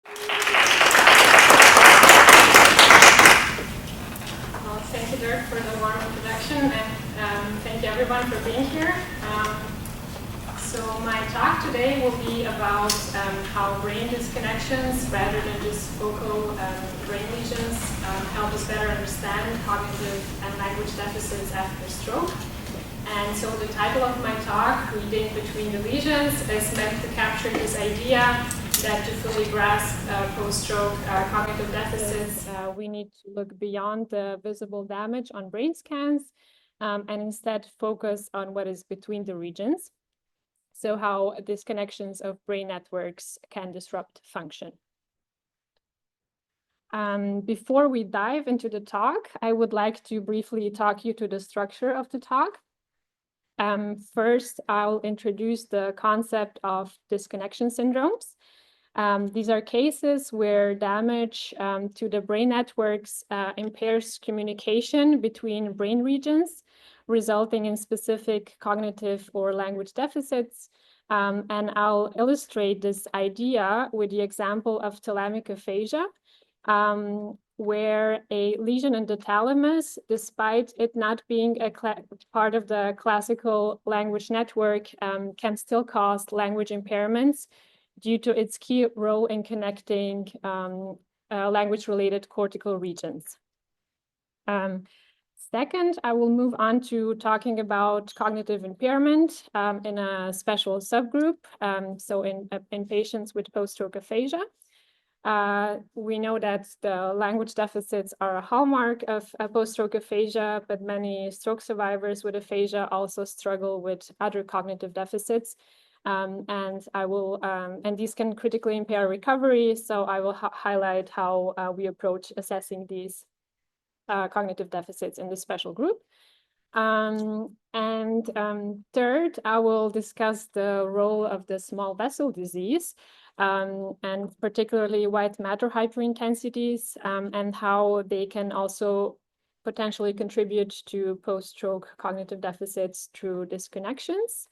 Well, thank you, Dirk, for the warm introduction, and thank you, everyone, for being here. So my talk today will be about how brain disconnections, rather than just focal brain lesions, help us better understand cognitive and language deficits after stroke. And so the title of my talk, Reading Between the Lesions, is meant to capture this idea that to fully grasp post-stroke cognitive deficits, we need to look beyond the visible damage on brain scans and instead focus on what is between the regions. So how disconnections of brain networks can disrupt function. Before we dive into the talk, I would like to briefly talk you to the structure of the talk. First, I'll introduce the concept of disconnection syndromes. These are cases where damage to the brain networks impairs communication between brain regions, resulting in specific cognitive or language deficits. And I'll illustrate this idea with the example of Thalamic aphasia, where a lesion in the thalamus, despite it not being a part of the classical language network, can still cause language impairments due to its key role in connecting language-related cortical regions. Second, I will move on to talking about cognitive impairment in a special subgroup, so in patients with post-stroke aphasia. We know that the language deficits are a hallmark of post-stroke aphasia, but many stroke survivors with aphasia also struggle with other cognitive deficits. And these can critically impair recovery. So I will highlight how we approach assessing these cognitive deficits in this special group. Third, I will discuss the role of the small vessel disease, and particularly white matter hyperintensities, and how they can also potentially contribute to post-stroke cognitive deficits through disconnections.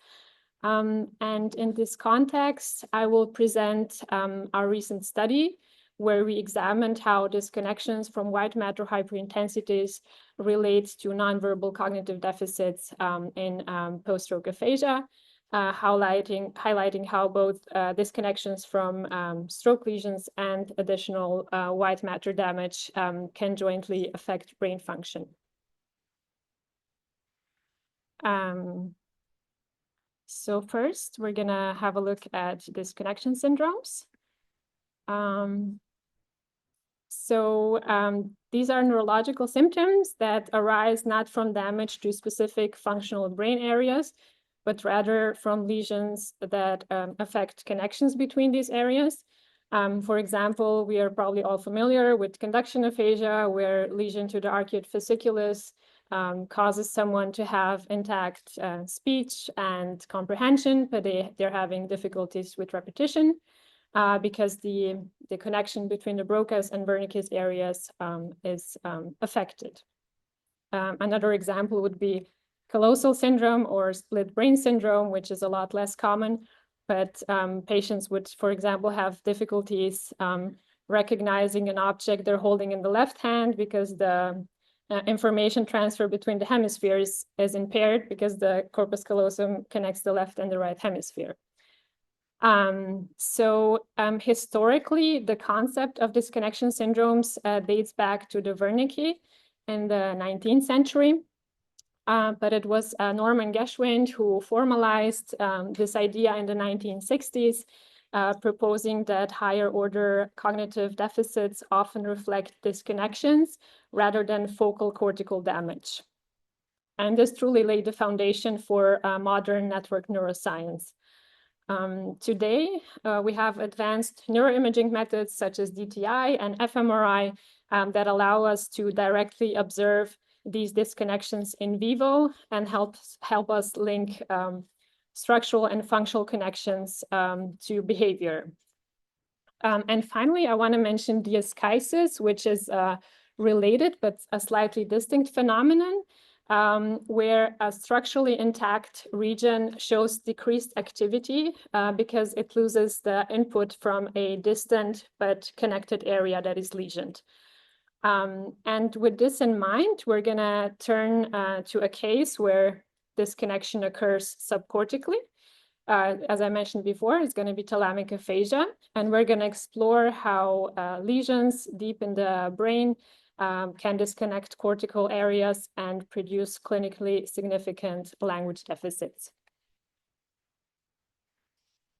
And in this context, I will present our recent study where we examined how disconnections from white matter hyperintensities relate to nonverbal cognitive deficits in post-stroke aphasia, highlighting how both disconnections from stroke lesions and additional white matter damage can jointly affect brain function. So first, we're gonna have a look at disconnection syndromes. These are neurological symptoms that arise not from damage to specific functional brain areas, but rather from lesions that affect connections between these areas. For example, we are probably all familiar with conduction aphasia, where lesion to the arcuate fasciculus causes someone to have intact speech and comprehension, but they're having difficulties with repetition because the connection between the Broca's and Wernicke's areas is affected. Another example would be callosal syndrome or split brain syndrome, which is a lot less common, but patients would, for example, have difficulties recognizing an object they're holding in the left hand because the information transfer between the hemispheres is impaired because the corpus callosum connects the left and the right hemisphere. Historically, the concept of disconnection syndromes dates back to the Wernicke in the 19th century. But it was Norman Geschwind who formalized this idea in the 1960s, proposing that higher order cognitive deficits often reflect disconnections rather than focal cortical damage. And this truly laid the foundation for modern network neuroscience. Today, we have advanced neuroimaging methods such as DTI and fMRI that allow us to directly observe these disconnections in vivo and help us link structural and functional connections to behavior. And finally, I want to mention diaschisis, which is related but a slightly distinct phenomenon. where a structurally intact region shows decreased activity because it loses the input from a distant but connected area that is lesioned. And with this in mind, we're going to turn to a case where this connection occurs subcortically. As I mentioned before, it's going to be thalamic aphasia, and we're going to explore how lesions deep in the brain can disconnect cortical areas and produce clinically significant language deficits.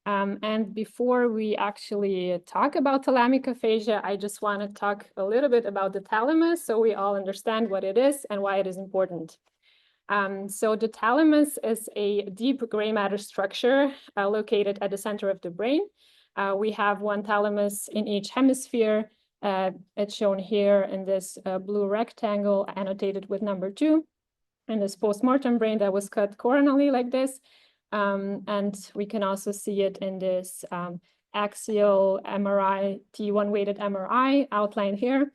And before we actually talk about thalamic aphasia, I just want to talk a little bit about the thalamus so we all understand what it is and why it is important. So the thalamus is a deep gray matter structure located at the center of the brain. We have one thalamus in each hemisphere. It's shown here in this blue rectangle annotated with number 2 in this postmortem brain that was cut coronally like this. And we can also see it in this axial MRI, T1 weighted MRI outlined here.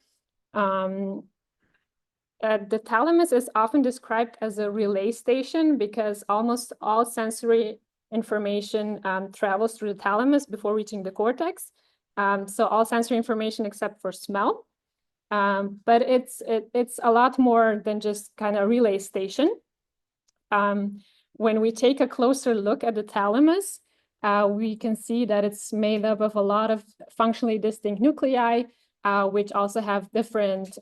The thalamus is often described as a relay station because almost all sensory information travels through the thalamus before reaching the cortex. So all sensory information except for smell. But it's a lot more than just kind of relay station. When we take a closer look at the thalamus, we can see that it's made up of a lot of functionally distinct nuclei, which also have different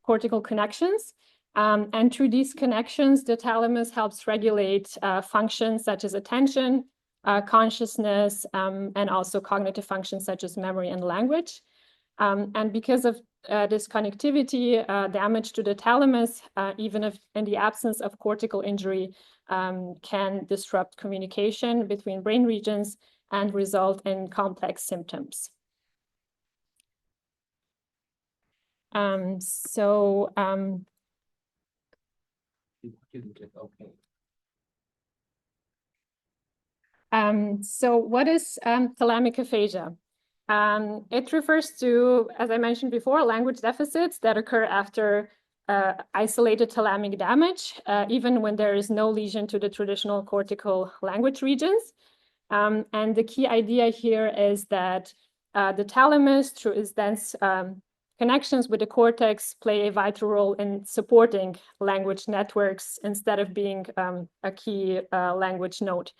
cortical connections. And through these connections, the thalamus helps regulate functions such as attention, consciousness, and also cognitive functions such as memory and language. And because of this connectivity, damage to the thalamus, even if in the absence of cortical injury, can disrupt communication between brain regions and result in complex symptoms. So what is thalamic aphasia? It refers to, as I mentioned before, language deficits that occur after isolated thalamic damage, even when there is no lesion to the traditional cortical language regions. And the key idea here is that the thalamus, through its dense connections with the cortex, play a vital role in supporting language networks instead of being a key language node.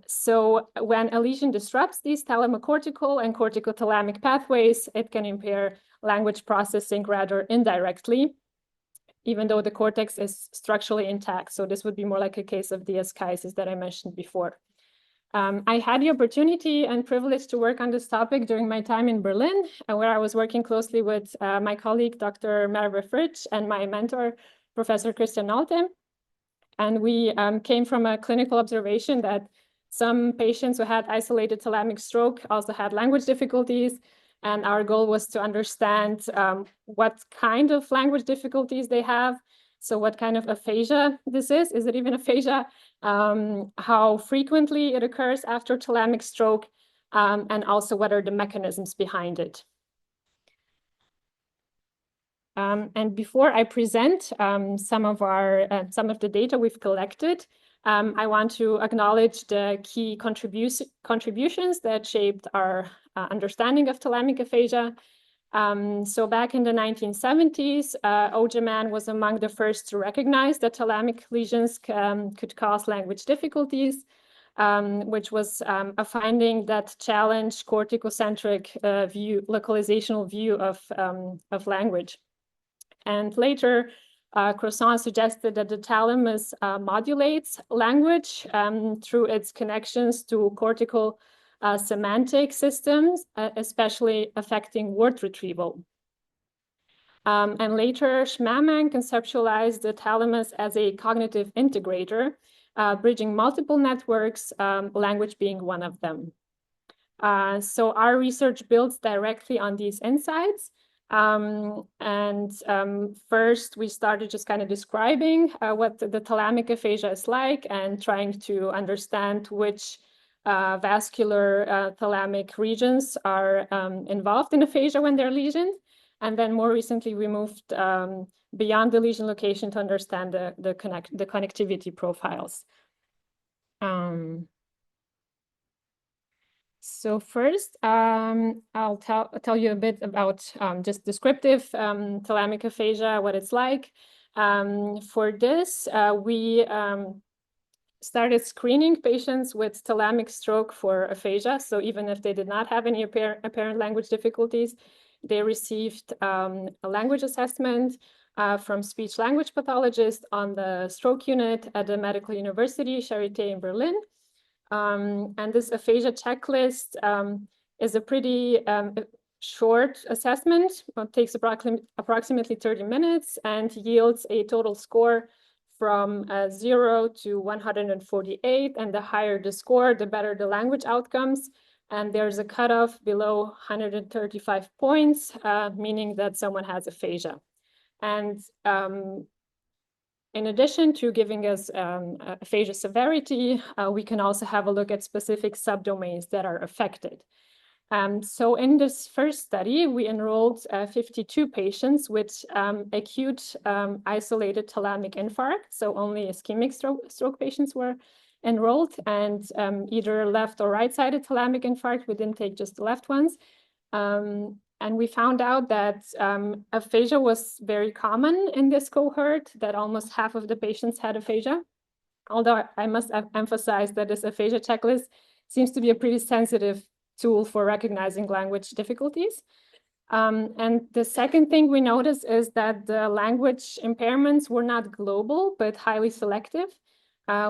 So when a lesion disrupts these thalamocortical and cortico-thalamic pathways, it can impair language processing rather indirectly, even though the cortex is structurally intact. So this would be more like a case of de-aschisis that I mentioned before. I had the opportunity and privilege to work on this topic during my time in Berlin, where I was working closely with my colleague, Dr. Merve Fritsch, and my mentor, Professor Christian Nolte. And we came from a clinical observation that some patients who had isolated thalamic stroke also had language difficulties. And our goal was to understand what kind of language difficulties they have. So what kind of aphasia this is it even aphasia? How frequently it occurs after thalamic stroke, and also what are the mechanisms behind it. And before I present some of the data we've collected, I want to acknowledge the key contributions that shaped our understanding of thalamic aphasia. So back in the 1970s, Ogeman was among the first to recognize that thalamic lesions could cause language difficulties, which was a finding that challenged corticocentric localizational view of language. And later, Croissant suggested that the thalamus modulates language through its connections to cortical semantic systems, especially affecting word retrieval. And later, Schmamann conceptualized the thalamus as a cognitive integrator, bridging multiple networks, language being one of them. So our research builds directly on these insights. First, we started just kind of describing what the thalamic aphasia is like and trying to understand which vascular thalamic regions are involved in aphasia when they're lesioned. And then more recently, we moved beyond the lesion location to understand the connectivity profiles. So first, I'll tell you a bit about just descriptive thalamic aphasia, what it's like. For this, we started screening patients with thalamic stroke for aphasia. So even if they did not have any apparent language difficulties, they received a language assessment from speech-language pathologist on the stroke unit at the Medical University Charité in Berlin. And this aphasia checklist is a pretty short assessment. It takes approximately 30 minutes and yields a total score from 0 to 148. And the higher the score, the better the language outcomes. And there's a cutoff below 135 points, meaning that someone has aphasia. And in addition to giving us aphasia severity, we can also have a look at specific subdomains that are affected. So in this first study, we enrolled 52 patients with acute isolated thalamic infarct. So only ischemic stroke patients were enrolled, and either left or right-sided thalamic infarct. We didn't take just the left ones. And we found out that aphasia was very common in this cohort, that almost half of the patients had aphasia. Although I must emphasize that this aphasia checklist seems to be a pretty sensitive tool for recognizing language difficulties. And the second thing we noticed is that the language impairments were not global, but highly selective.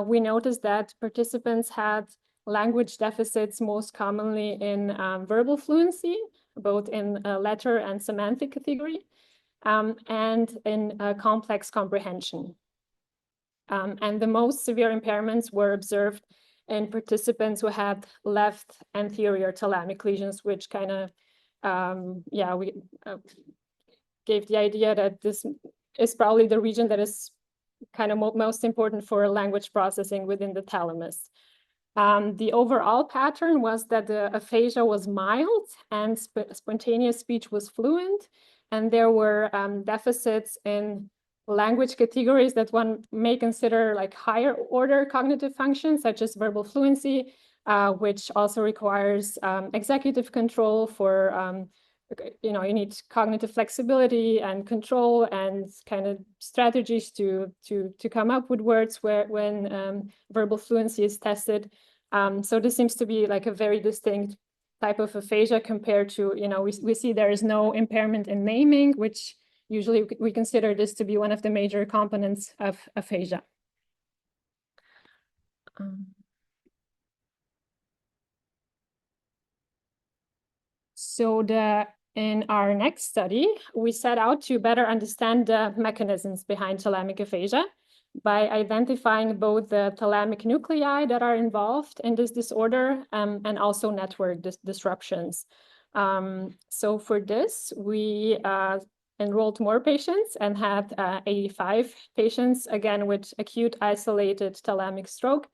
We noticed that participants had language deficits most commonly in verbal fluency, both in letter and semantic category, and in complex comprehension. And the most severe impairments were observed in participants who had left anterior thalamic lesions, which kind of, gave the idea that this is probably the region that is kind of most important for language processing within the thalamus. The overall pattern was that the aphasia was mild and spontaneous speech was fluent, and there were deficits in language categories that one may consider like higher order cognitive functions, such as verbal fluency, which also requires executive control for, you need cognitive flexibility and control and kind of strategies to come up with words when verbal fluency is tested. So this seems to be like a very distinct type of aphasia compared to, we see there is no impairment in naming, which usually we consider this to be one of the major components of aphasia. So in our next study, we set out to better understand the mechanisms behind thalamic aphasia by identifying both the thalamic nuclei that are involved in this disorder and also network disruptions. So for this, we enrolled more patients and had 85 patients, again, with acute isolated thalamic stroke.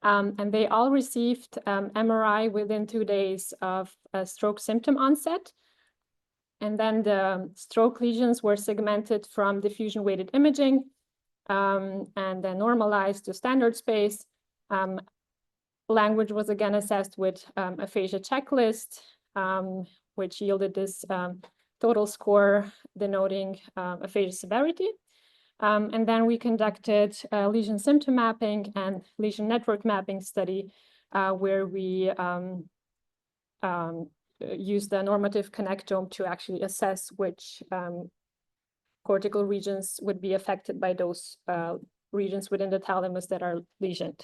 And they all received MRI within 2 days of stroke symptom onset. And then the stroke lesions were segmented from diffusion-weighted imaging and then normalized to standard space. Language was again assessed with aphasia checklist, which yielded this total score denoting aphasia severity. And then we conducted a lesion symptom mapping and lesion network mapping study where we used the normative connectome to actually assess which cortical regions would be affected by those regions within the thalamus that are lesioned.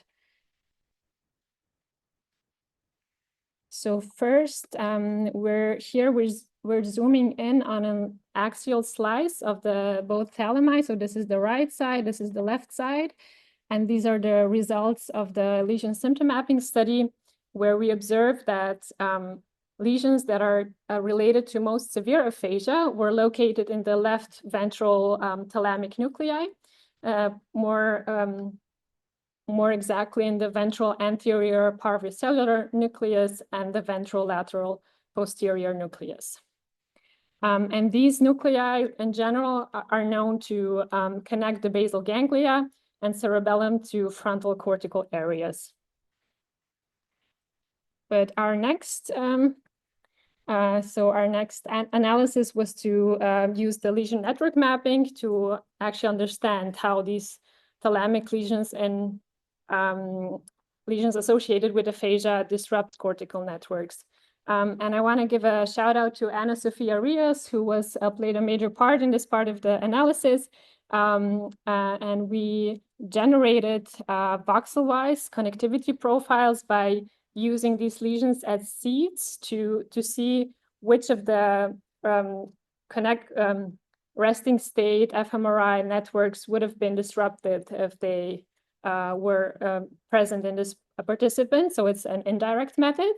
So first, we're zooming in on an axial slice of the both thalami. So this is the right side, this is the left side. And these are the results of the lesion symptom mapping study, where we observed that lesions that are related to most severe aphasia were located in the left ventral thalamic nuclei, more exactly in the ventral anterior parvocellular nucleus and the ventral lateral posterior nucleus. And these nuclei in general are known to connect the basal ganglia and cerebellum to frontal cortical areas. But our next analysis was to use the lesion network mapping to actually understand how these thalamic lesions and lesions associated with aphasia disrupt cortical networks. And I want to give a shout out to Anna Sophia Rios, who played a major part in this part of the analysis. And we generated voxel-wise connectivity profiles by using these lesions as seeds to see which of the resting state fMRI networks would have been disrupted if they were present in this participant. So it's an indirect method.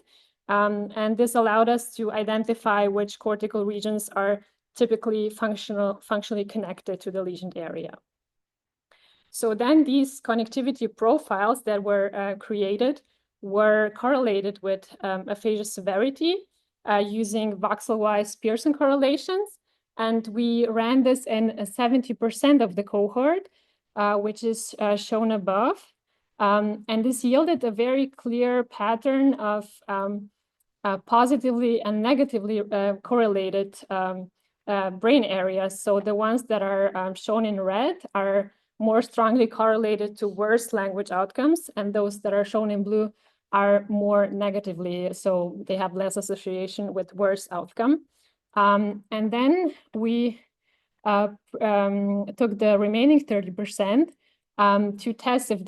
And this allowed us to identify which cortical regions are typically functionally connected to the lesioned area. So then these connectivity profiles that were created were correlated with aphasia severity using voxel-wise Pearson correlations. And we ran this in 70% of the cohort, which is shown above. And this yielded a very clear pattern of positively and negatively correlated brain areas. So the ones that are shown in red are more strongly correlated to worse language outcomes, and those that are shown in blue are more negatively, so they have less association with worse outcome. And then we took the remaining 30% to test if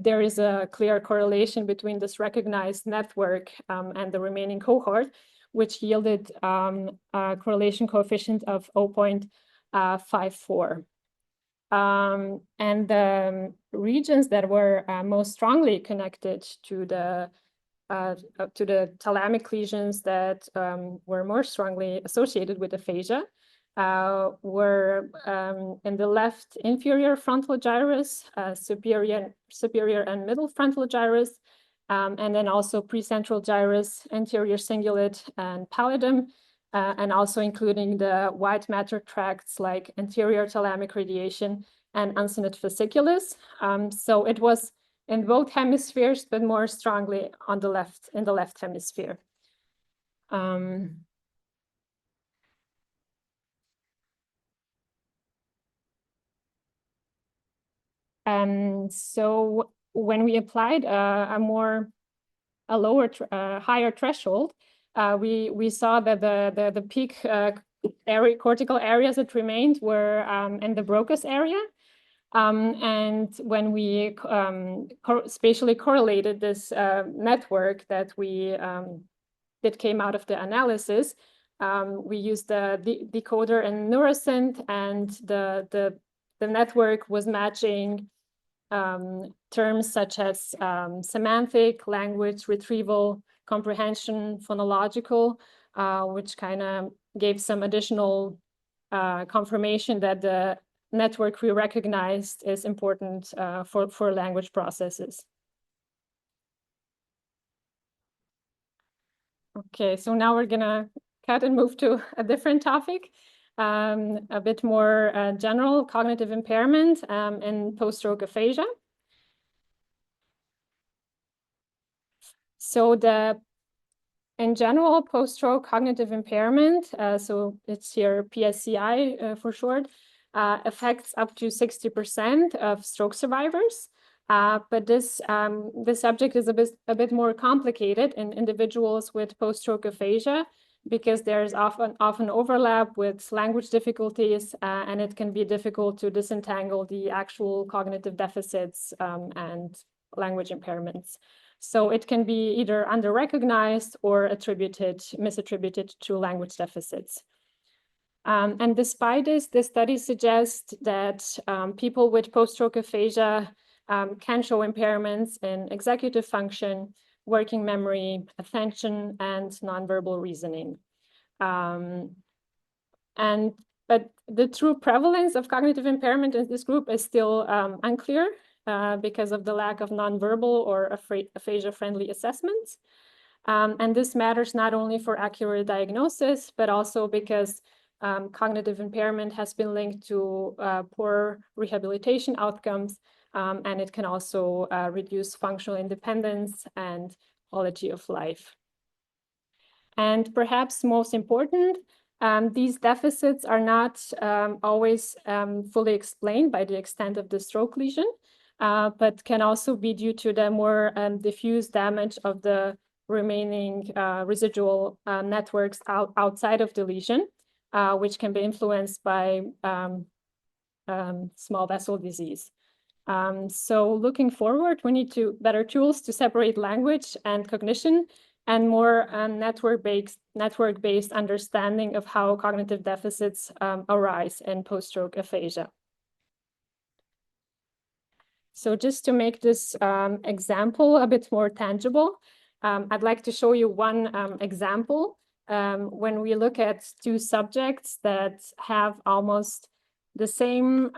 there is a clear correlation between this recognized network and the remaining cohort, which yielded a correlation coefficient of 0.54. And the regions that were most strongly connected to the thalamic lesions that were more strongly associated with aphasia were in the left inferior frontal gyrus, superior and middle frontal gyrus, and then also precentral gyrus, anterior cingulate, and pallidum, and also including the white matter tracts like anterior thalamic radiation and uncinate fasciculus. So it was in both hemispheres, but more strongly on the left, in the left hemisphere. So when we applied a higher threshold, we saw that the peak cortical areas that remained were in the Broca's area. And when we spatially correlated this network that came out of the analysis, we used the decoder and Neurosynth, and the network was matching terms such as semantic, language, retrieval, comprehension, phonological, which kind of gave some additional confirmation that the network we recognized is important for language processes. Okay, so now we're gonna cut and move to a different topic, a bit more general cognitive impairment in post-stroke aphasia. So in general, post-stroke cognitive impairment, so it's here PSCI for short, affects up to 60% of stroke survivors. But this subject is a bit more complicated in individuals with post-stroke aphasia, because there's often overlap with language difficulties, and it can be difficult to disentangle the actual cognitive deficits and language impairments. So it can be either under-recognized or misattributed to language deficits. And despite this, the studies suggest that people with post-stroke aphasia can show impairments in executive function, working memory, attention, and nonverbal reasoning. But the true prevalence of cognitive impairment in this group is still unclear because of the lack of nonverbal or aphasia-friendly assessments. And this matters not only for accurate diagnosis, but also because cognitive impairment has been linked to poor rehabilitation outcomes, and it can also reduce functional independence and quality of life. And perhaps most important, these deficits are not always fully explained by the extent of the stroke lesion, but can also be due to the more diffuse damage of the remaining residual networks outside of the lesion, which can be influenced by small vessel disease. So looking forward, we need better tools to separate language and cognition, and more network-based understanding of how cognitive deficits arise in post-stroke aphasia. So just to make this example a bit more tangible, I'd like to show you one example. When we look at two subjects that have almost the same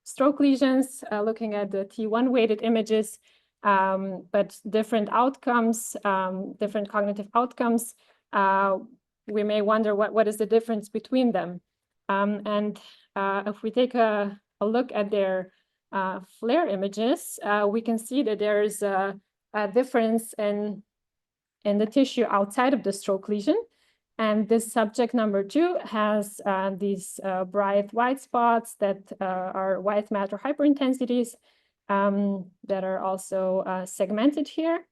stroke lesions, looking at the T1 weighted images, but different outcomes, different cognitive outcomes, we may wonder what is the difference between them. If we take a look at their FLAIR images, we can see that there is a difference in the tissue outside of the stroke lesion. And this subject number 2 has these bright white spots that are white matter hyperintensities that are also segmented here.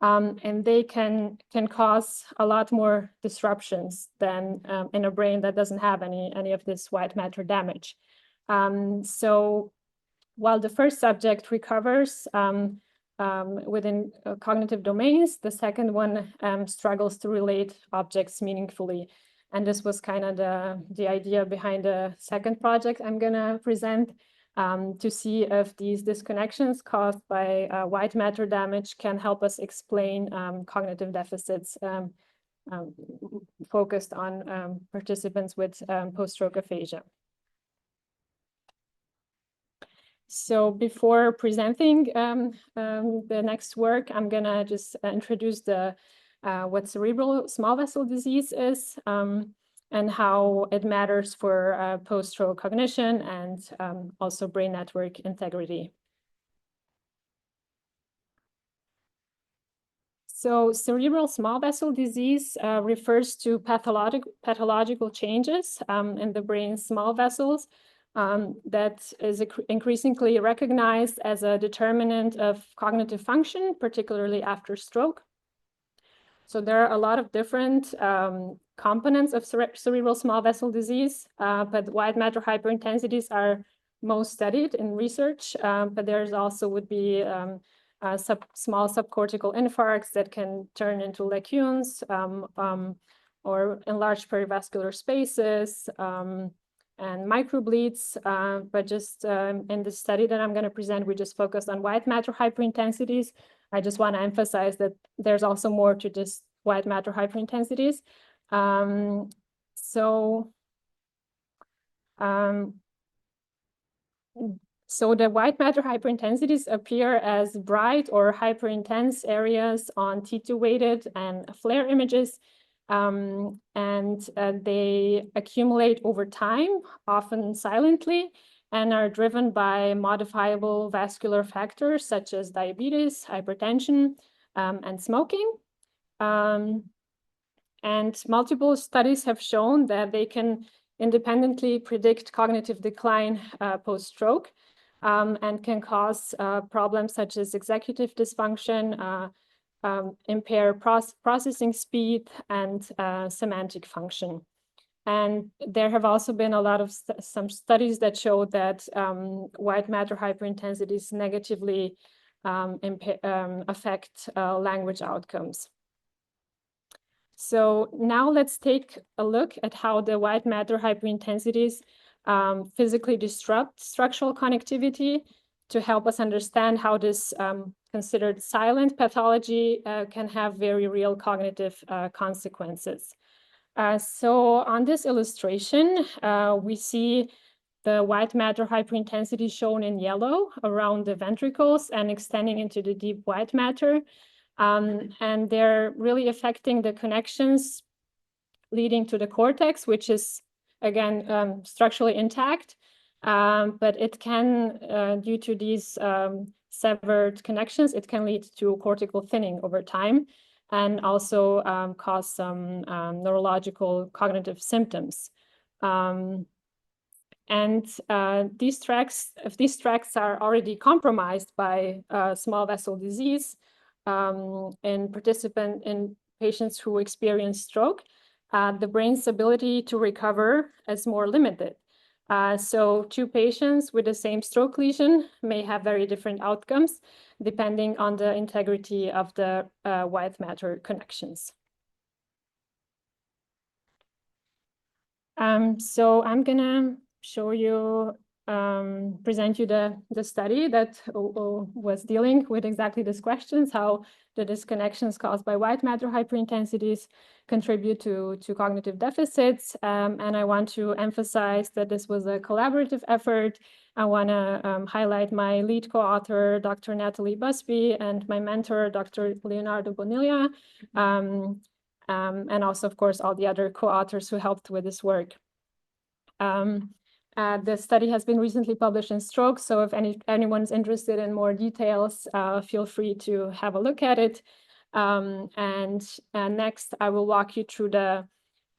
And they can cause a lot more disruptions than in a brain that doesn't have any of this white matter damage. So while the first subject recovers within cognitive domains, the second one struggles to relate objects meaningfully. And this was kind of the idea behind the second project I'm going to present, to see if these disconnections caused by white matter damage can help us explain cognitive deficits focused on participants with post-stroke aphasia. So before presenting the next work, I'm gonna just introduce what cerebral small vessel disease is and how it matters for post-stroke cognition and also brain network integrity. So cerebral small vessel disease refers to pathological changes in the brain's small vessels that is increasingly recognized as a determinant of cognitive function, particularly after stroke. So there are a lot of different components of cerebral small vessel disease, but white matter hyperintensities are most studied in research, but there's also would be small subcortical infarcts that can turn into lacunes or enlarged perivascular spaces, and microbleeds, but just in the study that I'm going to present, we just focused on white matter hyperintensities. I just want to emphasize that there's also more to just white matter hyperintensities. So the white matter hyperintensities appear as bright or hyperintense areas on T2 weighted and FLAIR images. They accumulate over time, often silently, and are driven by modifiable vascular factors such as diabetes, hypertension, and smoking. And multiple studies have shown that they can independently predict cognitive decline post-stroke and can cause problems such as executive dysfunction, impair processing speed, and semantic function. And there have also been a lot of some studies that show that white matter hyperintensities negatively affect language outcomes. So now let's take a look at how the white matter hyperintensities physically disrupt structural connectivity to help us understand how this considered silent pathology can have very real cognitive consequences. So on this illustration, we see the white matter hyperintensity shown in yellow around the ventricles and extending into the deep white matter. And they're really affecting the connections leading to the cortex, which is, again, structurally intact. But it can, due to these severed connections, it can lead to cortical thinning over time and also cause some neurological cognitive symptoms. And these tracts, if these tracts are already compromised by small vessel disease in patients who experience stroke, the brain's ability to recover is more limited. So two patients with the same stroke lesion may have very different outcomes depending on the integrity of the white matter connections. So I'm gonna show you, present you the study that was dealing with exactly these questions, how the disconnections caused by white matter hyperintensities contribute to cognitive deficits. And I want to emphasize that this was a collaborative effort. I wanna highlight my lead co-author, Dr. Natalie Busby, and my mentor, Dr. Leonardo Boniglia. And also, of course, all the other co-authors who helped with this work. The study has been recently published in Stroke, so if anyone's interested in more details, feel free to have a look at it. Next, I will walk you through the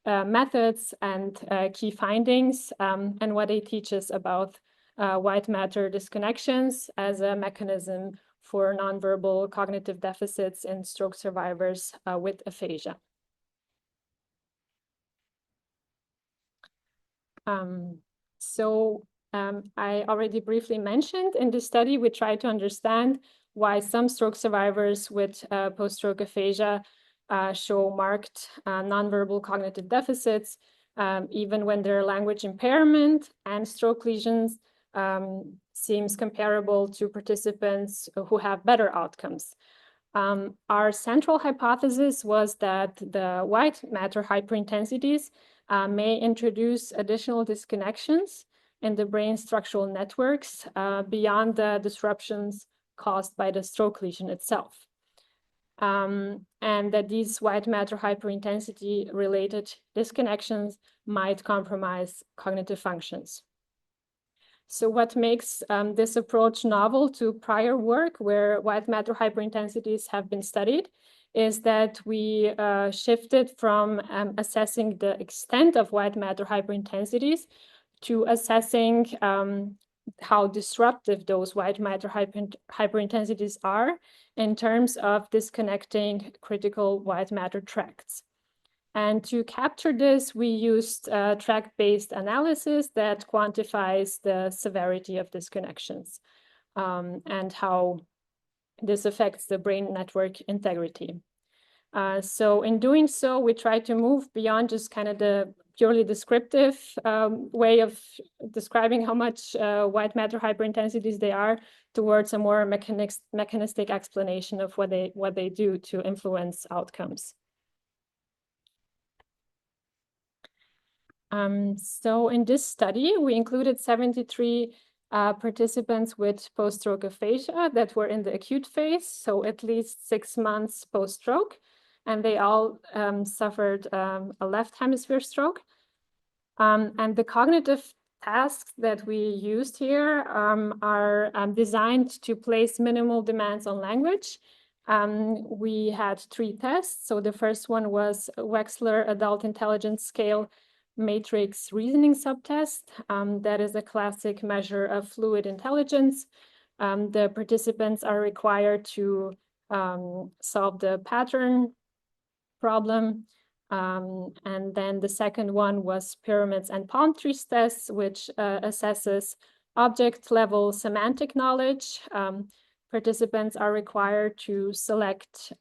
methods and key findings and what they teach us about white matter disconnections as a mechanism for nonverbal cognitive deficits in stroke survivors with aphasia. I already briefly mentioned in this study, we tried to understand why some stroke survivors with post-stroke aphasia show marked nonverbal cognitive deficits, even when their language impairment and stroke lesions seems comparable to participants who have better outcomes. Our central hypothesis was that the white matter hyperintensities may introduce additional disconnections in the brain structural networks beyond the disruptions caused by the stroke lesion itself. And that these white matter hyperintensity related disconnections might compromise cognitive functions. So what makes this approach novel to prior work where white matter hyperintensities have been studied is that we shifted from assessing the extent of white matter hyperintensities to assessing how disruptive those white matter hyperintensities are in terms of disconnecting critical white matter tracts. And to capture this, we used tract-based analysis that quantifies the severity of disconnections and how this affects the brain network integrity. So in doing so, we try to move beyond just kind of the purely descriptive way of describing how much white matter hyperintensities they are towards a more mechanistic explanation of what they do to influence outcomes. So in this study, we included 73 participants with post-stroke aphasia that were in the acute phase, so at least 6 months post-stroke, and they all suffered a left hemisphere stroke. And the cognitive tasks that we used here are designed to place minimal demands on language. We had 3 tests. So the first one was Wechsler Adult Intelligence Scale Matrix Reasoning Subtest. That is a classic measure of fluid intelligence. The participants are required to solve the pattern problem. And then the second one was pyramids and palm trees tests, which assesses object level semantic knowledge. Participants are required to select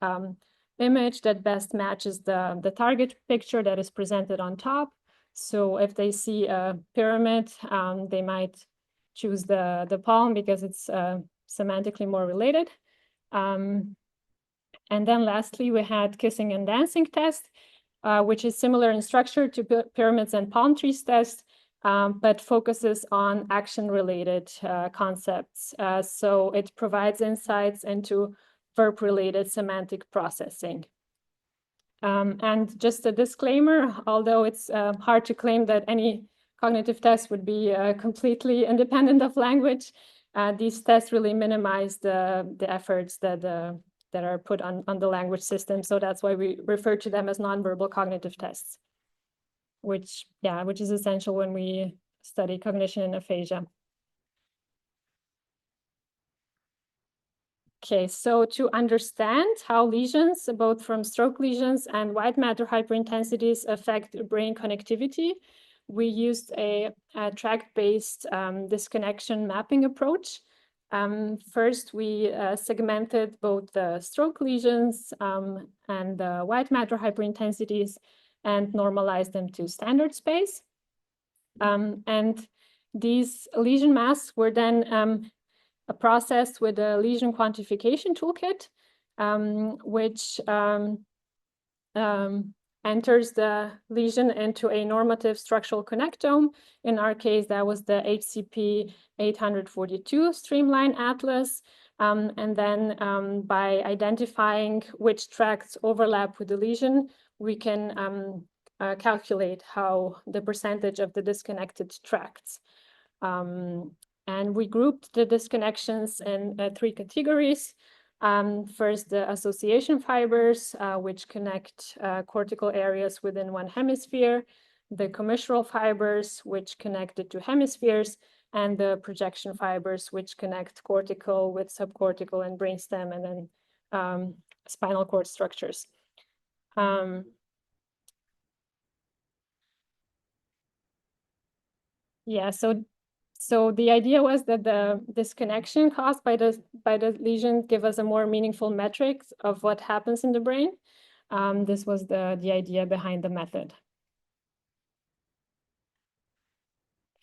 image that best matches the target picture that is presented on top. So if they see a pyramid, they might choose the palm because it's semantically more related. And then lastly, we had kissing and dancing test, which is similar in structure to pyramids and palm trees test, but focuses on action-related concepts. So it provides insights into verb-related semantic processing. And just a disclaimer, although it's hard to claim that any cognitive test would be completely independent of language, these tests really minimize the efforts that are put on the language system. So that's why we refer to them as nonverbal cognitive tests, which is essential when we study cognition and aphasia. Okay, so to understand how lesions, both from stroke lesions and white matter hyperintensities, affect brain connectivity, we used a tract-based disconnection mapping approach. First, we segmented both the stroke lesions and the white matter hyperintensities and normalized them to standard space. And these lesion masks were then processed with a lesion quantification toolkit, which enters the lesion into a normative structural connectome. In our case, that was the HCP 842 streamline atlas. And then by identifying which tracts overlap with the lesion, we can calculate how the percentage of the disconnected tracts. And we grouped the disconnections in 3 categories. First, the association fibers, which connect cortical areas within one hemisphere, the commissural fibers, which connect the 2 hemispheres, and the projection fibers, which connect cortical with subcortical and brainstem, and then spinal cord structures. Yeah, so the idea was that the disconnection caused by the lesion give us a more meaningful metric of what happens in the brain. This was the idea behind the method.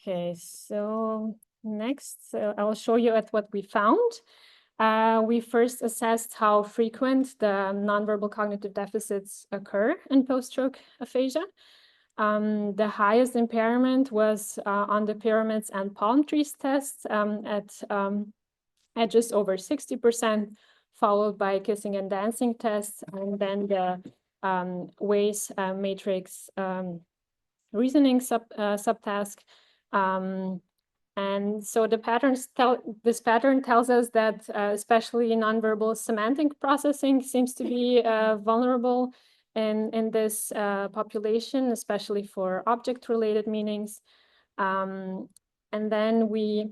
Okay, so next I'll show you what we found. We first assessed how frequent the nonverbal cognitive deficits occur in post-stroke aphasia. The highest impairment was on the pyramids and palm trees tests at just over 60%, followed by kissing and dancing tests, and then the Ways matrix reasoning subtask. And so this pattern tells us that especially nonverbal semantic processing seems to be vulnerable in this population, especially for object-related meanings. And then we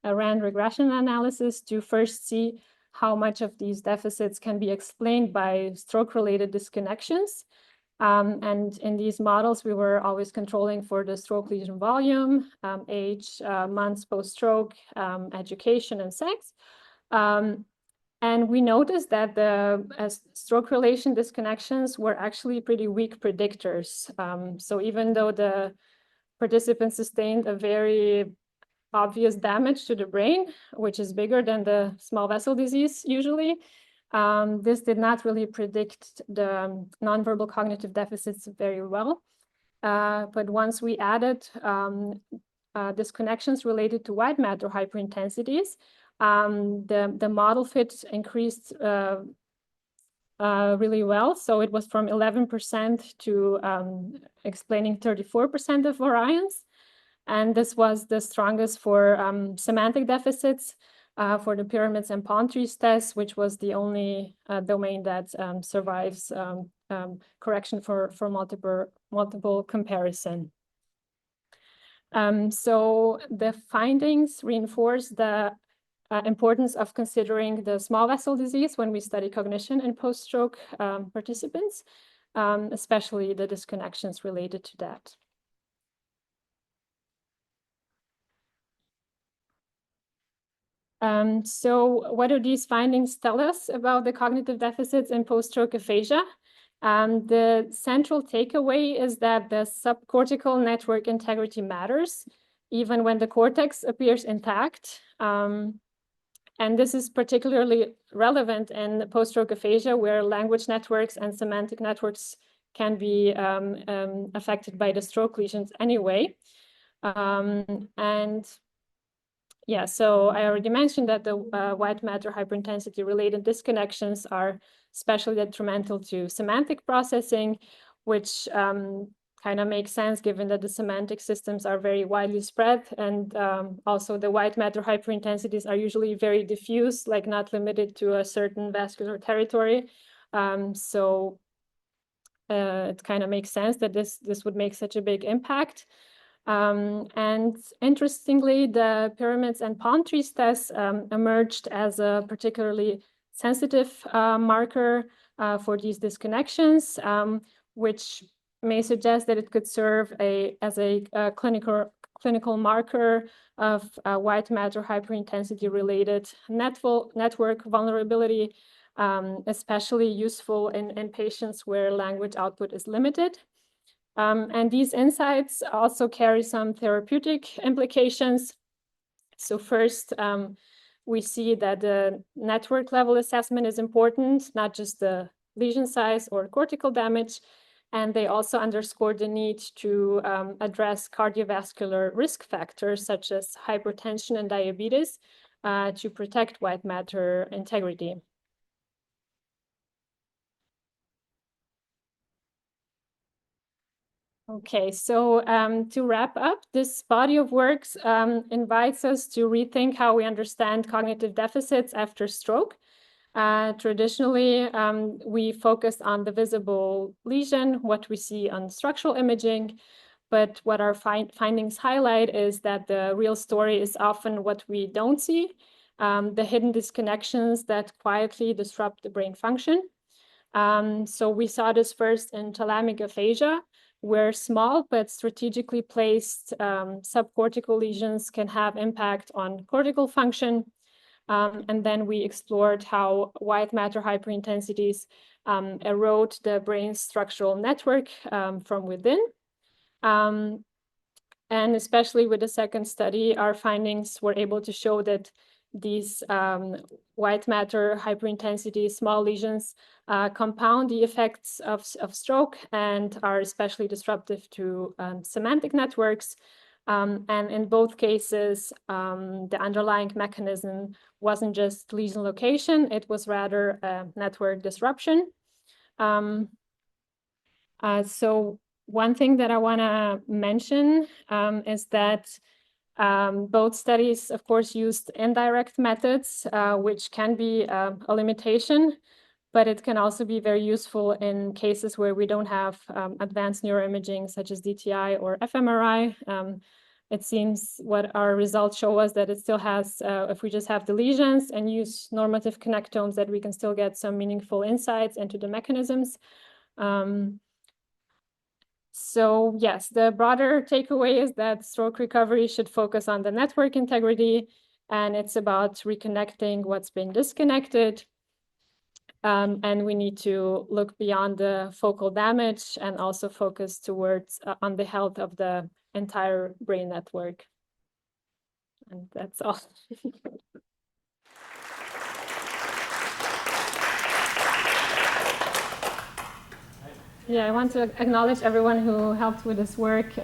ran regression analysis to first see how much of these deficits can be explained by stroke-related disconnections. And in these models, we were always controlling for the stroke lesion volume, age, months post-stroke, education, and sex. And we noticed that the stroke relation disconnections were actually pretty weak predictors. So even though the participants sustained a very obvious damage to the brain, which is bigger than the small vessel disease usually, this did not really predict the nonverbal cognitive deficits very well. But once we added disconnections related to white matter hyperintensities, the model fit increased really well. So it was from 11% to explaining 34% of variance. And this was the strongest for semantic deficits for the pyramids and palm trees test, which was the only domain that survives correction for multiple comparison. So the findings reinforce the importance of considering the small vessel disease when we study cognition in post-stroke participants, especially the disconnections related to that. So what do these findings tell us about the cognitive deficits in post-stroke aphasia? The central takeaway is that the subcortical network integrity matters, even when the cortex appears intact. And this is particularly relevant in post-stroke aphasia, where language networks and semantic networks can be affected by the stroke lesions anyway. And Yeah, so I already mentioned that the white matter hyperintensity related disconnections are especially detrimental to semantic processing, which kind of makes sense given that the semantic systems are very widely spread, and also the white matter hyperintensities are usually very diffuse, like not limited to a certain vascular territory. So it kind of makes sense that this would make such a big impact. And interestingly, the pyramids and palm trees tests emerged as a particularly sensitive marker for these disconnections, which may suggest that it could serve as a clinical marker of white matter hyperintensity related network vulnerability, especially useful in patients where language output is limited. And these insights also carry some therapeutic implications. So first, we see that the network level assessment is important, not just the lesion size or cortical damage. And they also underscore the need to address cardiovascular risk factors such as hypertension and diabetes to protect white matter integrity. Okay, so to wrap up, this body of works invites us to rethink how we understand cognitive deficits after stroke. Traditionally, we focused on the visible lesion, what we see on structural imaging, but what our findings highlight is that the real story is often what we don't see, the hidden disconnections that quietly disrupt the brain function. So we saw this first in thalamic aphasia, where small but strategically placed subcortical lesions can have impact on cortical function. And then we explored how white matter hyperintensities erode the brain's structural network from within. And especially with the second study, our findings were able to show that these white matter hyperintensity small lesions compound the effects of stroke and are especially disruptive to semantic networks. And in both cases, the underlying mechanism wasn't just lesion location, it was rather a network disruption. So one thing that I want to mention is that both studies, of course, used indirect methods, which can be a limitation, but it can also be very useful in cases where we don't have advanced neuroimaging, such as DTI or fMRI. It seems what our results show us that it still has, if we just have the lesions and use normative connectomes, that we can still get some meaningful insights into the mechanisms. So yes, the broader takeaway is that stroke recovery should focus on the network integrity, and it's about reconnecting what's been disconnected. And we need to look beyond the focal damage and also focus towards on the health of the entire brain network. And that's all. Yeah, I want to acknowledge everyone who helped with this work.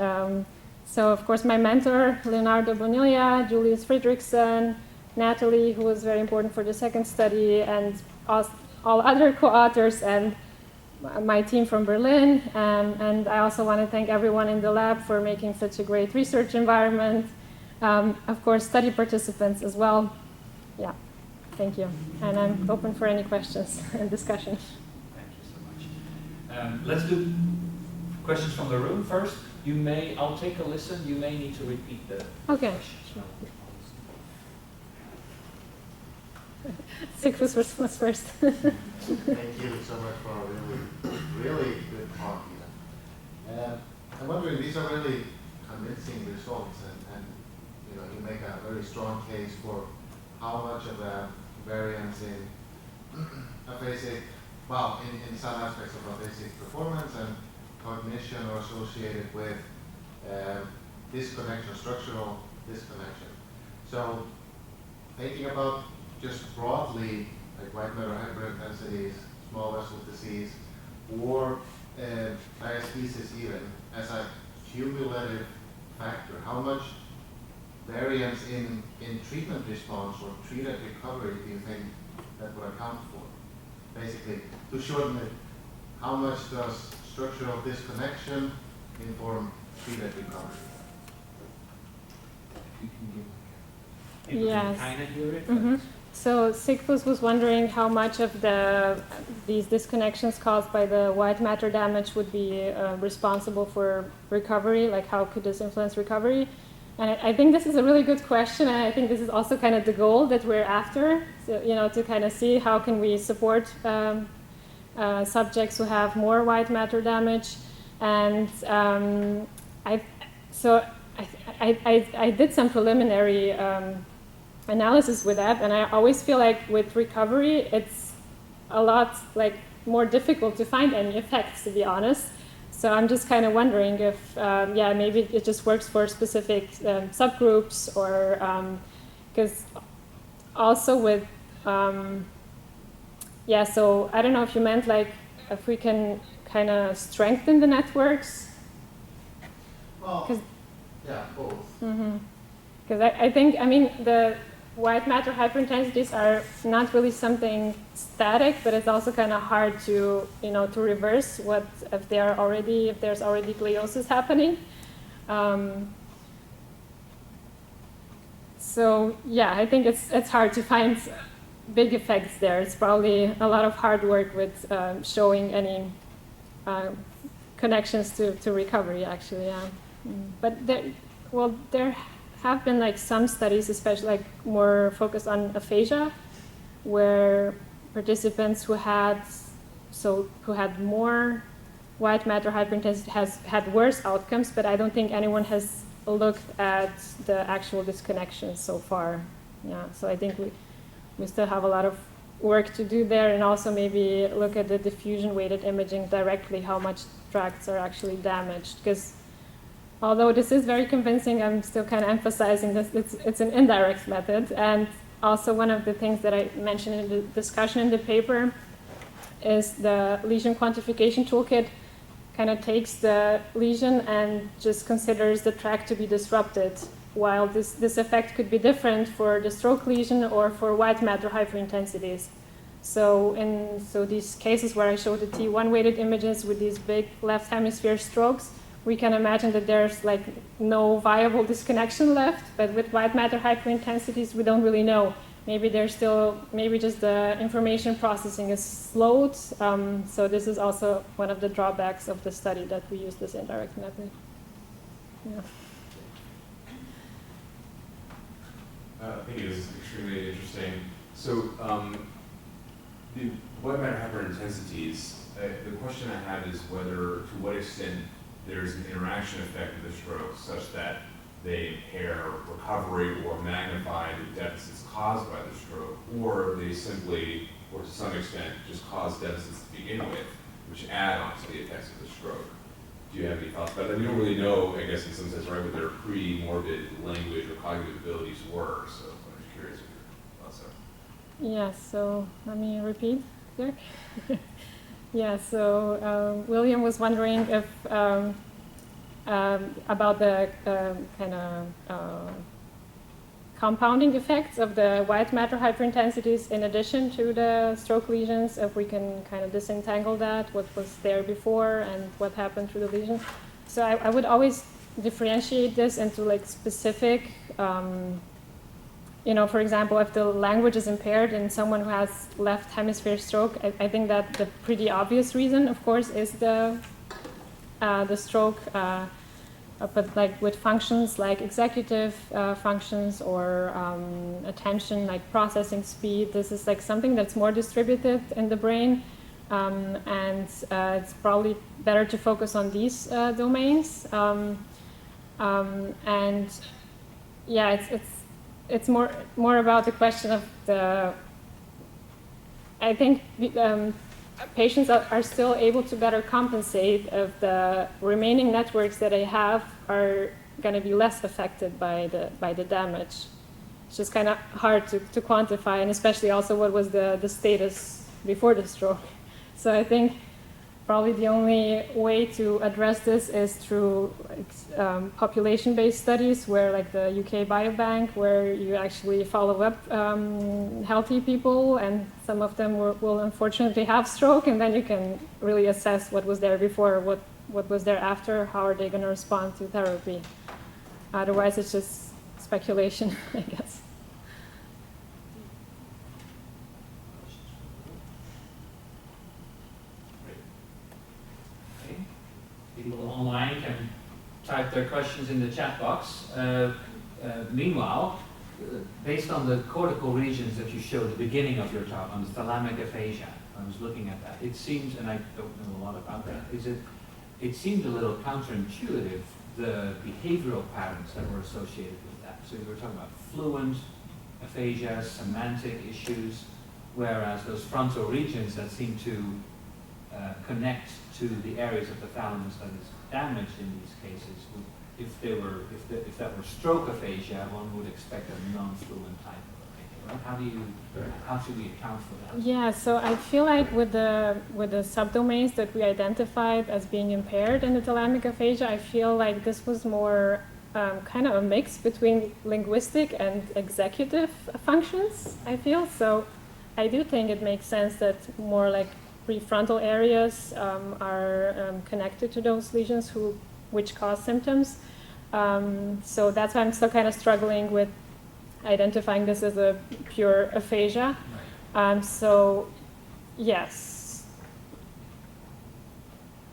So, of course, my mentor, Leonardo Bonilla, Julius Friedrichsen, Natalie, who was very important for the second study, and all other co-authors, and my team from Berlin. And I also want to thank everyone in the lab for making such a great research environment. Of course, study participants as well. Yeah, thank you. And I'm open for any questions and discussion. Let's do questions from the room first. I'll take a listen. You may need to repeat the questions. Sigfus was first. Thank you so much for a really good talk here. I'm wondering, these are really convincing results, and you make a very strong case for how much of a variance in aphasic, well, in some aspects of aphasic performance and cognition are associated with disconnection, structural disconnection. So thinking about just broadly, like white matter hyperintensities, small vessel disease, or diastasis even, as a cumulative factor, how much variance in treatment response or treated recovery do you think that would account for? Basically, to shorten it, how much does structural disconnection inform treated recovery? People Yes. can kind of hear it. Mm-hmm. So Sigfus was wondering how much of these disconnections caused by the white matter damage would be responsible for recovery, like how could this influence recovery? And I think this is a really good question, and I think this is also kind of the goal that we're after, so, to kind of see how can we support subjects who have more white matter damage. And I did some preliminary analysis with that, and I always feel like with recovery, it's a lot more difficult to find any effects, to be honest. So I'm just kind of wondering if, maybe it just works for specific subgroups, or because also with, so I don't know if you meant if we can kind of strengthen the networks. Well, yeah, both. Because I think, the white matter hyperintensities are not really something static, but it's also kind of hard to, to reverse if there's already gliosis happening. So yeah, I think it's hard to find big effects there. It's probably a lot of hard work with showing any connections to recovery, actually. Yeah, but there have been some studies, especially more focused on aphasia, where participants who had more white matter hyperintensity had worse outcomes, but I don't think anyone has looked at the actual disconnections so far. Yeah, so I think we still have a lot of work to do there, and also maybe look at the diffusion weighted imaging directly, how much tracts are actually damaged, because although this is very convincing, I'm still kind of emphasizing this. It's an indirect method, and also one of the things that I mentioned in the discussion in the paper is the lesion quantification toolkit kind of takes the lesion and just considers the tract to be disrupted, while this effect could be different for the stroke lesion or for white matter hyperintensities. So these cases where I showed the T1 weighted images with these big left hemisphere strokes, we can imagine that there's no viable disconnection left, but with white matter hyperintensities, we don't really know. Maybe just the information processing is slowed. So this is also one of the drawbacks of the study, that we use this indirect method. Yeah. I think it is extremely interesting. So the white matter hyperintensities, the question I had is whether, to what extent there's an interaction effect of the stroke such that they impair recovery or magnify the deficits caused by the stroke, or they simply, or to some extent, just cause deficits to begin with, which add on to the effects of the stroke. Do you have any thoughts about that? We don't really know, I guess, in some sense, right, what their pre-morbid language or cognitive abilities were, so I'm just curious what your thoughts are. Yeah, so let me repeat there. Yeah, so William was wondering if about the kind of compounding effects of the white matter hyperintensities in addition to the stroke lesions, if we can kind of disentangle that, what was there before and what happened through the lesion. So I would always differentiate this into specific, for example, if the language is impaired in someone who has left hemisphere stroke, I think that the pretty obvious reason, of course, is the stroke, but with functions like executive functions or attention, like processing speed, this is something that's more distributed in the brain, and it's probably better to focus on these domains. And yeah, it's more about the question of I think patients are still able to better compensate if the remaining networks that they have are going to be less affected by the damage. It's just kind of hard to quantify, and especially also what was the status before the stroke. So I think probably the only way to address this is through population-based studies, where like the UK Biobank, where you actually follow up healthy people, and some of them will unfortunately have stroke, and then you can really assess what was there before, what was there after, how are they going to respond to therapy. Otherwise, it's just speculation, I guess. People online can type their questions in the chat box. Meanwhile, based on the cortical regions that you showed at the beginning of your talk on the thalamic aphasia, I was looking at that. It seems, and I don't know a lot about that, it seemed a little counterintuitive, the behavioral patterns that were associated with that. So you were talking about fluent aphasia, semantic issues, whereas those frontal regions that seem to connect to the areas of the thalamus that is damaged in these cases, if that were stroke aphasia, one would expect a non-fluent type of aphasia, right? How should we account for that? Yeah, so I feel like with the subdomains that we identified as being impaired in the thalamic aphasia, I feel like this was more kind of a mix between linguistic and executive functions, I feel. So I do think it makes sense that more like prefrontal areas are connected to those lesions which cause symptoms. So that's why I'm still kind of struggling with identifying this as a pure aphasia. So yes,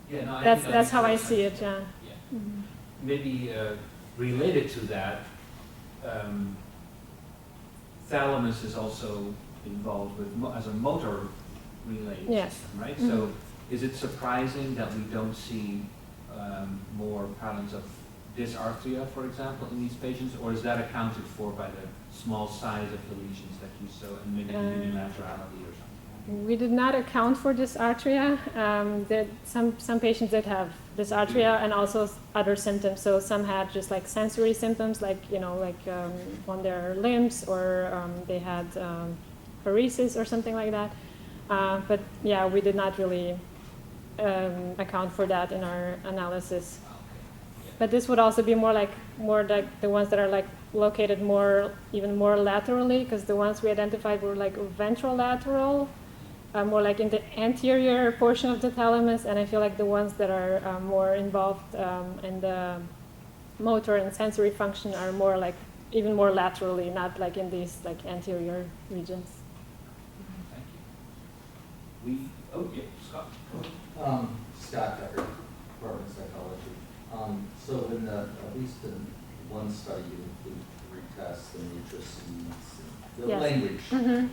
yeah, no, that's how I see it. Yeah. Mm-hmm. Maybe related to that, thalamus is also involved with as a motor relay system, right? Mm-hmm. So is it surprising that we don't see more patterns of dysarthria, for example, in these patients, or is that accounted for by the small size of the lesions that you saw, and maybe the unilaterality or something? We did not account for dysarthria. Some patients did have dysarthria and also other symptoms. So some had just like sensory symptoms, like on their limbs, or they had paresis or something like that. But yeah, we did not really account for that in our analysis. But this would also be more like the ones that are like located even more laterally, because the ones we identified were like ventrolateral, more like in the anterior portion of the thalamus, and I feel like the ones that are more involved in the motor and sensory function are more like even more laterally, not like in these like anterior regions. Scott. Scott Decker, Department of Psychology. So in at least in one study, you include 3 tests, the matrices, the language. Mm-hmm.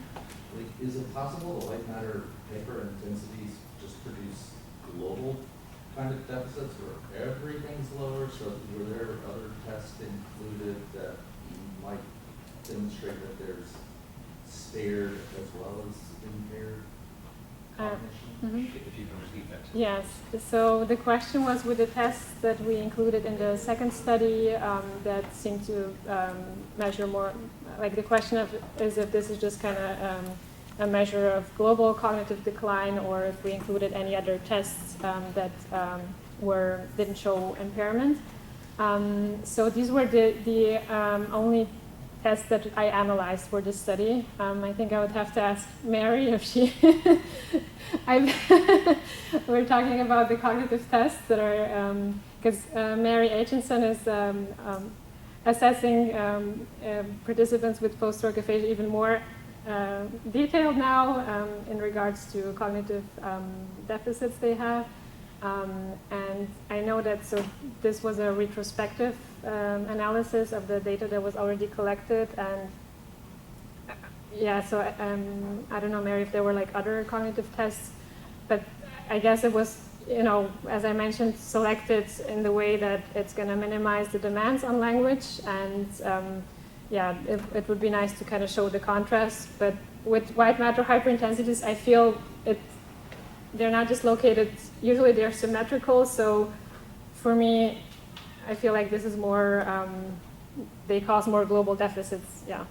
Like, is it possible the white matter hyperintensities just produce global kind of deficits where everything's lower? So were there other tests included that might demonstrate that there's spared as well as impaired cognition? Mm-hmm. If you can repeat that. Yes. So the question was with the tests that we included in the second study that seemed to measure more, like the question is if this is just kind of a measure of global cognitive decline, or if we included any other tests that didn't show impairment. So these were the only tests that I analyzed for this study. I think I would have to ask Mary if she... We're talking about the cognitive tests that are... Because Mary Aitchison is assessing participants with post-stroke aphasia even more detailed now in regards to cognitive deficits they have. And I know that this was a retrospective analysis of the data that was already collected, and yeah, so I don't know, Mary, if there were like other cognitive tests, but I guess it was, as I mentioned, selected in the way that it's going to minimize the demands on language, and yeah, it would be nice to kind of show the contrast. But with white matter hyperintensities, I feel they're not just located, usually they're symmetrical, so for me, I feel like this is more, they cause more global deficits, yeah.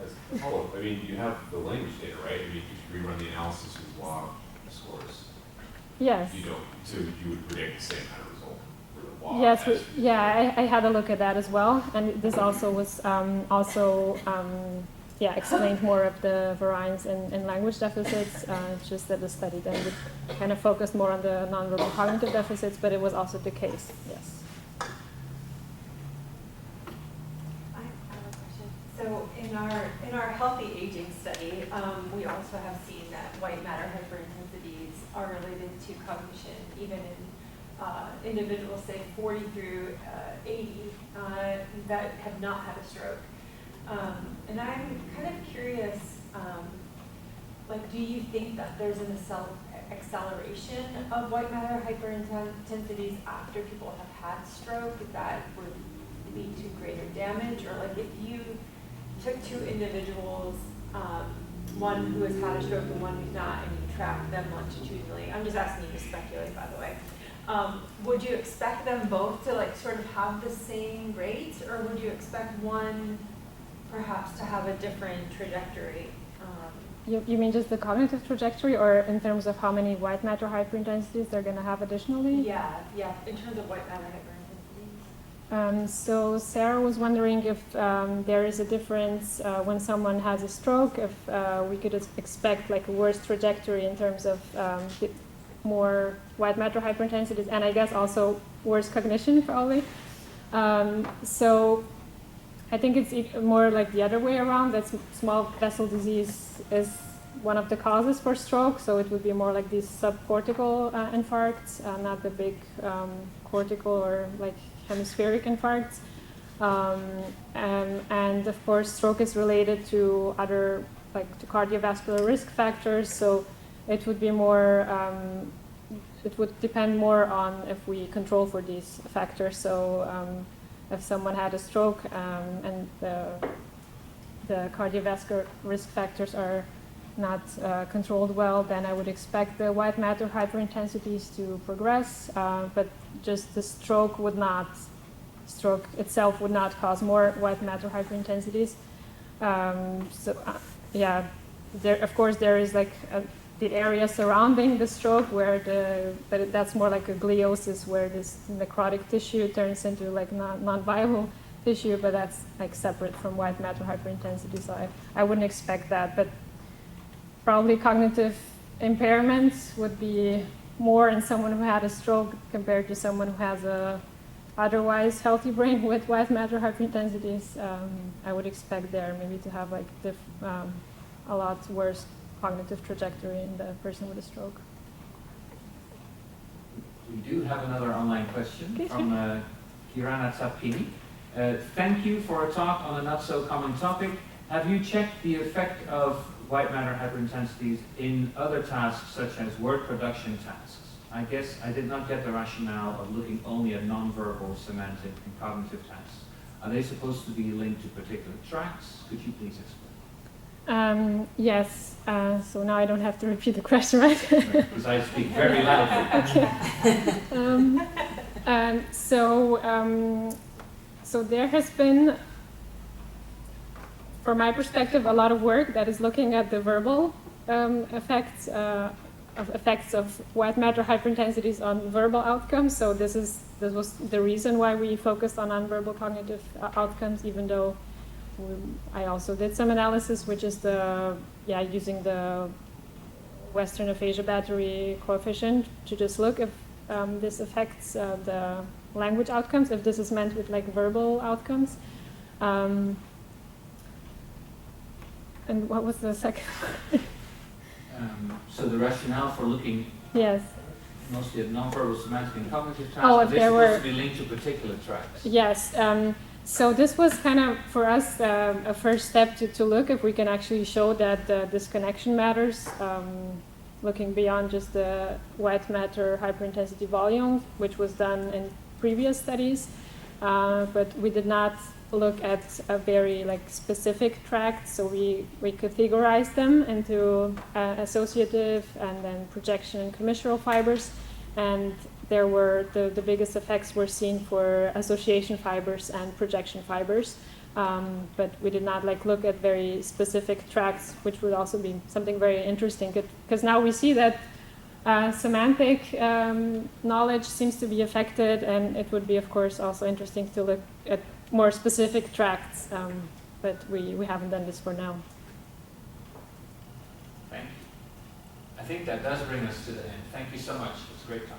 As a follow-up, I mean, you have the language data, right? I mean, you could rerun the analysis with log scores. Yes. You don't, so you would predict the same kind of result for the walk. Yes, as- I had a look at that as well, and this also was explained more of the variance in language deficits. It's just that the study then would kind of focus more on the nonverbal cognitive deficits, but it was also the case. Yes. I have a question. So in our healthy aging study, we also have seen that white matter hyperintensities are related to cognition, even in individuals, say 40 through 80, that have not had a stroke. And I'm kind of curious, like, do you think that there's an acceleration of white matter hyperintensities after people have had stroke that would lead to greater damage? Or like if you took two individuals, one who has had a stroke and one who's not, and you track them longitudinally, I'm just asking you to speculate, by the way, would you expect them both to like sort of have the same rates, or would you expect one perhaps to have a different trajectory? You mean just the cognitive trajectory, or in terms of how many white matter hyperintensities they're going to have additionally? Yeah, in terms of white matter hyperintensities. So Sarah was wondering if there is a difference when someone has a stroke, if we could expect like a worse trajectory in terms of more white matter hyperintensities, and I guess also worse cognition probably. So I think it's more like the other way around, that small vessel disease is one of the causes for stroke, so it would be more like these subcortical infarcts, not the big cortical or like hemispheric infarcts. And of course, stroke is related to other, like to cardiovascular risk factors, so it would be more, it would depend more on if we control for these factors. So if someone had a stroke and the cardiovascular risk factors are not controlled well, then I would expect the white matter hyperintensities to progress, but just the stroke itself would not cause more white matter hyperintensities. Of course there is like the area surrounding the stroke where that's more like a gliosis, where this necrotic tissue turns into like non-viable tissue, but that's like separate from white matter hyperintensity, so I wouldn't expect that. But probably cognitive impairments would be more in someone who had a stroke compared to someone who has a otherwise healthy brain with white matter hyperintensities. I would expect there maybe to have like a lot worse cognitive trajectory in the person with a stroke. We do have another online question Okay, from Kirana Tsapini. Thank you for a talk on a not so common topic. Have you checked the effect of white matter hyperintensities in other tasks such as word production tasks? I guess I did not get the rationale of looking only at nonverbal, semantic, and cognitive tasks. Are they supposed to be linked to particular tracks? Could you please explain? Yes, so now I don't have to repeat the question, right? Because I speak very loudly. Okay. So there has been, from my perspective, a lot of work that is looking at the verbal effects of white matter hyperintensities on verbal outcomes. So this was the reason why we focused on nonverbal cognitive outcomes, even though I also did some analysis, which is using the Western aphasia battery coefficient to just look if this affects the language outcomes, if this is meant with like verbal outcomes. And what was the second? So the rationale for looking Yes. mostly at nonverbal, semantic, and cognitive tasks, Oh, are if they there supposed were- to be linked to particular tracks? Yes. So this was kind of, for us, a first step to look if we can actually show that the disconnection matters, looking beyond just the white matter hyperintensity volume, which was done in previous studies. But we did not look at a very like specific tract, so we categorized them into associative and then projection and commissural fibers, and there were the biggest effects were seen for association fibers and projection fibers, but we did not like look at very specific tracts, which would also be something very interesting, because now we see that Semantic knowledge seems to be affected, and it would be, of course, also interesting to look at more specific tracts, but we haven't done this for now. Thank you. I think that does bring us to the end. Thank you so much. It's a great talk.